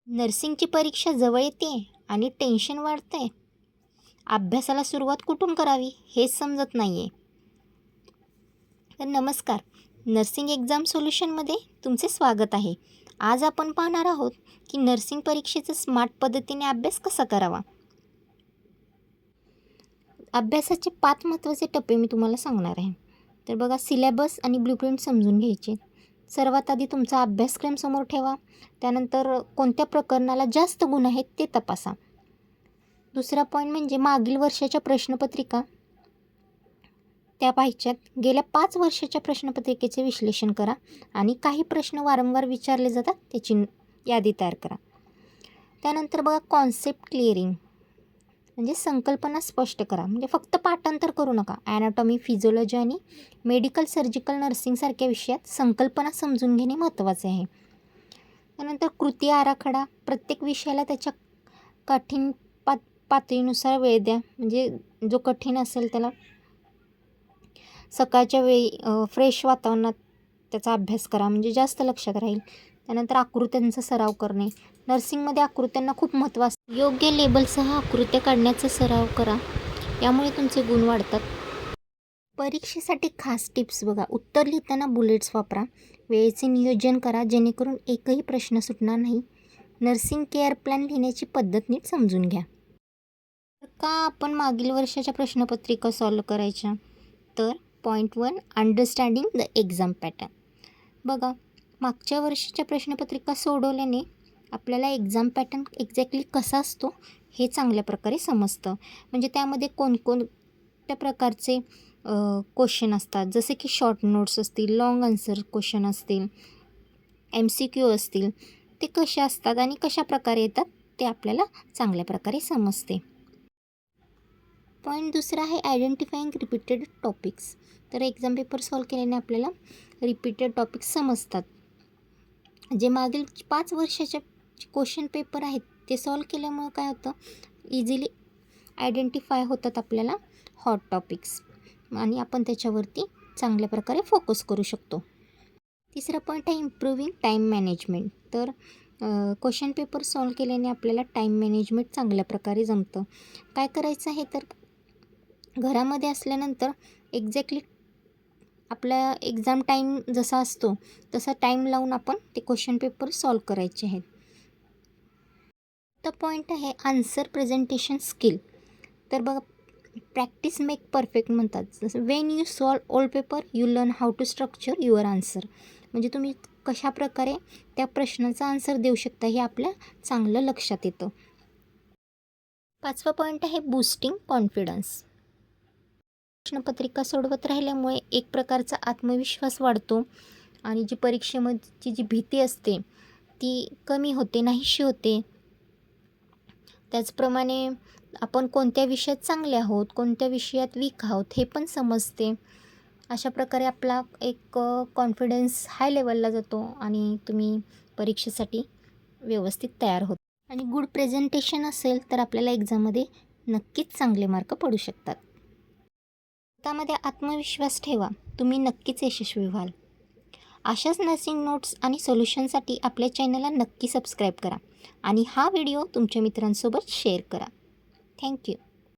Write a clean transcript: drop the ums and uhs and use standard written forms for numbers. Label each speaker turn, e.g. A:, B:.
A: नर्सिंगची परीक्षा जवळ येते आणि टेन्शन वाढतंय. अभ्यासाला सुरुवात कुठून करावी हेच समजत नाही आहे. तर नमस्कार, नर्सिंग एक्झाम सोल्युशनमध्ये तुमचे स्वागत आहे. आज आपण पाहणार आहोत की नर्सिंग परीक्षेचा स्मार्ट पद्धतीने अभ्यास कसा करावा. अभ्यासाचे 5 महत्त्वाचे टप्पे मी तुम्हाला सांगणार आहे. तर बघा, सिलेबस आणि ब्लूप्रिंट समजून घ्यायचे. सर्वात आधी तुमचा अभ्यासक्रम समोर ठेवा. त्यानंतर कोणत्या प्रकरणाला जास्त गुण आहेत ते तपासा. दुसरा पॉईंट म्हणजे मागील वर्षाच्या प्रश्नपत्रिका त्या पाहायच्यात. गेल्या 5 वर्षाच्या प्रश्नपत्रिकेचे विश्लेषण करा आणि काही प्रश्न वारंवार विचारले जातात त्याची यादी तयार करा. त्यानंतर बघा, कॉन्सेप्ट क्लिअरिंग म्हणजे संकल्पना स्पष्ट करा. म्हणजे फक्त पाठांतर करू नका. ॲनाटॉमी, फिजिओलॉजी आणि मेडिकल सर्जिकल नर्सिंगसारख्या विषयात संकल्पना समजून घेणे महत्त्वाचे आहे. त्यानंतर कृती आराखडा, प्रत्येक विषयाला त्याच्या कठीण पातळीनुसार वेळ द्या. म्हणजे जो कठीण असेल त्याला सकाळच्या वेळी फ्रेश वातावरणात त्याचा अभ्यास करा, म्हणजे जास्त लक्षात राहील. त्यानंतर आकृत्यांचा सराव करणे. नर्सिंगमध्ये आकृत्यांना खूप महत्त्व असते. योग्य लेबलसह आकृत्या काढण्याचा सराव करा, यामुळे तुमचे गुण वाढतात. परीक्षेसाठी खास टिप्स बघा, उत्तर लिहिताना बुलेट्स वापरा. वेळेचे नियोजन करा जेणेकरून एकही प्रश्न सुटणार नाही. नर्सिंग केअर प्लॅन लिहिण्याची पद्धत नीट समजून घ्या. का आपण मागील वर्षाच्या प्रश्नपत्रिका सॉल्व करायच्या? तर point 1, understanding the exam pattern. बघा, मागच्या वर्षाच्या प्रश्नपत्रिका सोडवल्याने आपल्याला एक्झाम पॅटर्न एक्झॅक्टली कसा असतो हे चांगल्या प्रकारे समजतं. म्हणजे त्यामध्ये कोणकोणत्या प्रकारचे क्वेश्चन असतात, जसे की शॉर्ट नोट्स असतील, लाँग आन्सर क्वेश्चन असतील, MCQ असतील, ते कसे असतात आणि कशा प्रकारे येतात ते आपल्याला चांगल्या प्रकारे समजते. पॉईंट दुसरा आहे आयडेंटिफाईंग रिपीटेड टॉपिक्स. तर एक्झाम पेपर सॉल्व केल्याने आपल्याला रिपीटेड टॉपिक्स समजतात. जे मागील 5 वर्षाचे क्वेश्चन पेपर आहेत ते सॉल्व केल्यामुळं काय होतं, इझिली आयडेंटिफाय होतात आपल्याला हॉट टॉपिक्स आणि आपण त्याच्यावरती चांगल्या प्रकारे फोकस करू शकतो. तिसरा पॉईंट आहे इम्प्रूव्हिंग टाईम मॅनेजमेंट. तर क्वेश्चन पेपर सॉल्व केल्याने आपल्याला टाईम मॅनेजमेंट चांगल्या प्रकारे जमतं. काय करायचं आहे, तर घरामध्ये असल्यानंतर एक्झॅक्टली आपला एक्झाम टाईम जसा असतो तसा टाईम लावून आपण ते क्वेश्चन पेपर सॉल्व करायचे आहेत. तर पॉईंट आहे आन्सर प्रेझेंटेशन स्किल. तर बघा, प्रॅक्टिस मेक परफेक्ट म्हणतात. जसं when you solve old paper you learn how to structure your answer. म्हणजे तुम्ही कशा प्रकारे त्या प्रश्नाचा आन्सर देऊ शकता हे आपल्या चांगलं लक्षात येतं. 5वा पॉईंट आहे बूस्टिंग कॉन्फिडन्स. प्रश्नपत्रिका सोडवत राहिल्यामुळे एक प्रकारचा आत्मविश्वास वाढतो आणि जी परीक्षेची जी भीती असते ती कमी होते, नाहीशी होते. त्याचप्रमाणे आपण कोणत्या विषयात चांगले आहोत, कोणत्या विषयात वीक आहोत हे पण समजते. अशा प्रकारे आपला एक कॉन्फिडन्स हाय लेवलला जातो आणि तुम्ही परीक्षेसाठी व्यवस्थित तयार होता. आणि गुड प्रेझेंटेशन असेल तर आपल्याला एक्झाममध्ये नक्कीच चांगले मार्क पडू शकतात. स्वतःमध्ये आत्मविश्वास ठेवा, तुम्ही नक्कीच यशस्वी व्हाल. अशाच नर्सिंग नोट्स आणि सोल्युशनसाठी आपल्या चॅनलला नक्की सबस्क्राईब करा आणि हा व्हिडिओ तुमच्या मित्रांसोबत शेअर करा. थँक्यू.